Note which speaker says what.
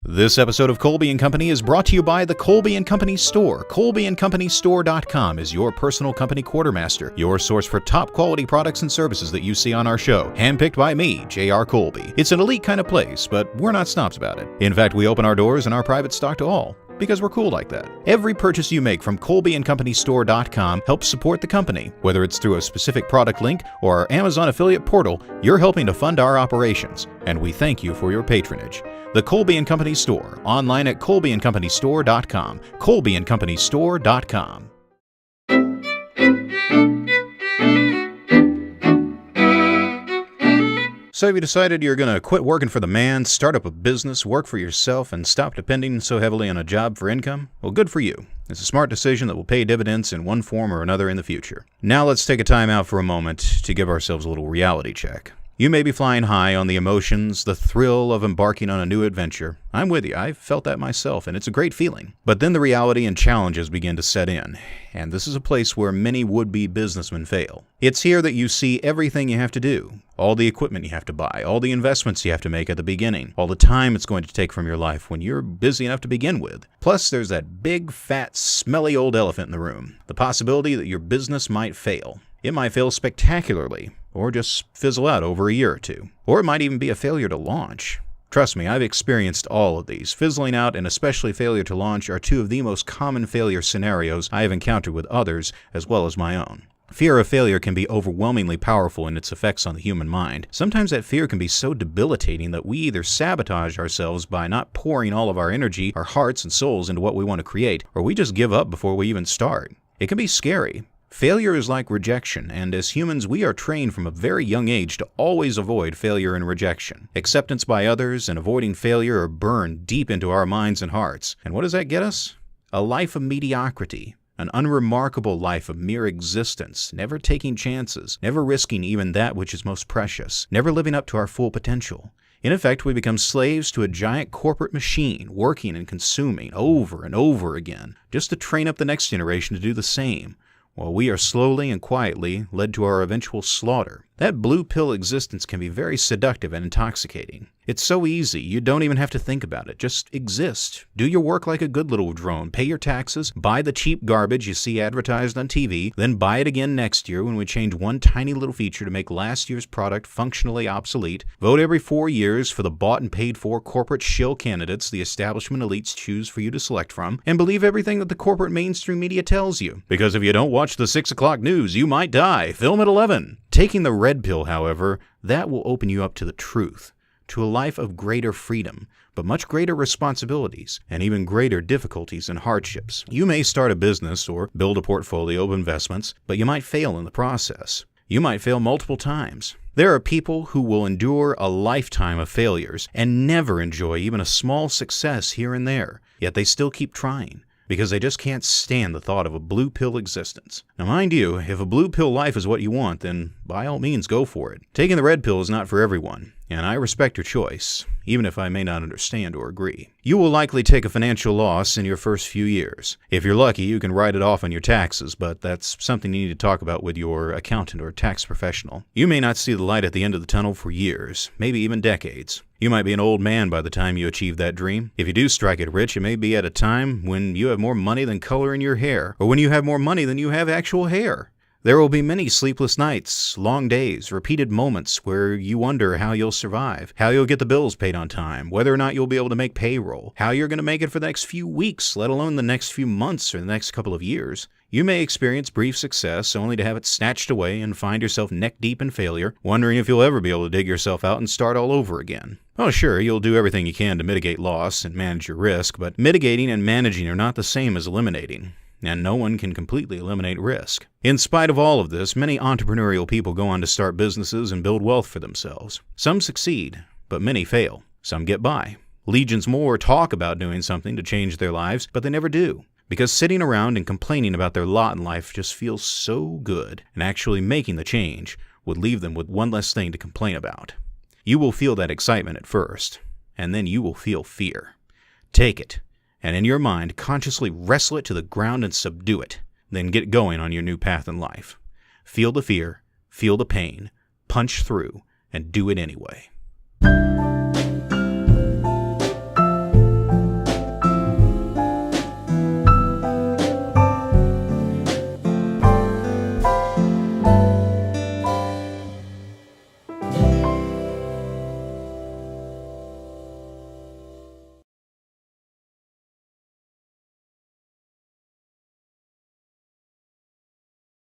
Speaker 1: This episode of Colby & Company is brought to you by the Colby & Company Store. ColbyandCompanyStore.com is your personal company quartermaster, your source for top quality products and services that you see on our show. Handpicked by me, J.R. Colby. It's an elite kind of place, but we're not snobs about it. In fact, we open our doors and our private stock to all, because we're cool like that. Every purchase you make from ColbyandCompanyStore.com helps support the company. Whether it's through a specific product link or our Amazon affiliate portal, you're helping to fund our operations, and we thank you for your patronage. The Colby & Company Store, online at ColbyandCompanyStore.com. ColbyandCompanyStore.com. So have you decided you're going to quit working for the man, start up a business, work for yourself, and stop depending so heavily on a job for income? Well, good for you. It's a smart decision that will pay dividends in one form or another in the future. Now let's take a time out for a moment to give ourselves a little reality check. You may be flying high on the emotions, the thrill of embarking on a new adventure. I'm with you. I've felt that myself, and it's a great feeling. But then the reality and challenges begin to set in, and this is a place where many would-be businessmen fail. It's here that you see everything you have to do, all the equipment you have to buy, all the investments you have to make at the beginning, all the time it's going to take from your life when you're busy enough to begin with. Plus, there's that big, fat, smelly old elephant in the room, the possibility that your business might fail. It might fail spectacularly, or just fizzle out over a year or two. Or it might even be a failure to launch. Trust me, I've experienced all of these. Fizzling out and especially failure to launch are two of the most common failure scenarios I have encountered with others, as well as my own. Fear of failure can be overwhelmingly powerful in its effects on the human mind. Sometimes that fear can be so debilitating that we either sabotage ourselves by not pouring all of our energy, our hearts and souls into what we want to create, or we just give up before we even start. It can be scary. Failure is like rejection, and as humans, we are trained from a very young age to always avoid failure and rejection. Acceptance by others and avoiding failure are burned deep into our minds and hearts. And what does that get us? A life of mediocrity. An unremarkable life of mere existence, never taking chances, never risking even that which is most precious, never living up to our full potential. In effect, we become slaves to a giant corporate machine, working and consuming over and over again, just to train up the next generation to do the same, while we are slowly and quietly led to our eventual slaughter. That blue pill existence can be very seductive and intoxicating. It's so easy, you don't even have to think about it. Just exist. Do your work like a good little drone. Pay your taxes. Buy the cheap garbage you see advertised on TV. Then buy it again next year when we change one tiny little feature to make last year's product functionally obsolete. Vote every 4 years for the bought and paid for corporate shill candidates the establishment elites choose for you to select from. And believe everything that the corporate mainstream media tells you. Because if you don't watch the 6 o'clock news, you might die. Film at 11. Taking the red pill, however, that will open you up to the truth, to a life of greater freedom, but much greater responsibilities and even greater difficulties and hardships. You may start a business or build a portfolio of investments, but you might fail in the process. You might fail multiple times. There are people who will endure a lifetime of failures and never enjoy even a small success here and there, yet they still keep trying, because they just can't stand the thought of a blue pill existence. Now mind you, if a blue pill life is what you want, then by all means go for it. Taking the red pill is not for everyone, and I respect your choice, even if I may not understand or agree. You will likely take a financial loss in your first few years. If you're lucky, you can write it off on your taxes, but that's something you need to talk about with your accountant or tax professional. You may not see the light at the end of the tunnel for years, maybe even decades. You might be an old man by the time you achieve that dream. If you do strike it rich, it may be at a time when you have more money than color in your hair, or when you have more money than you have actual hair. There will be many sleepless nights, long days, repeated moments where you wonder how you'll survive, how you'll get the bills paid on time, whether or not you'll be able to make payroll, how you're going to make it for the next few weeks, let alone the next few months or the next couple of years. You may experience brief success only to have it snatched away and find yourself neck-deep in failure, wondering if you'll ever be able to dig yourself out and start all over again. Oh, sure, you'll do everything you can to mitigate loss and manage your risk, but mitigating and managing are not the same as eliminating. And no one can completely eliminate risk. In spite of all of this, many entrepreneurial people go on to start businesses and build wealth for themselves. Some succeed, but many fail. Some get by. Legions more talk about doing something to change their lives, but they never do. Because sitting around and complaining about their lot in life just feels so good, and actually making the change would leave them with one less thing to complain about. You will feel that excitement at first, and then you will feel fear. Take it, and in your mind, consciously wrestle it to the ground and subdue it. Then get going on your new path in life. Feel the fear, feel the pain, punch through, and do it anyway.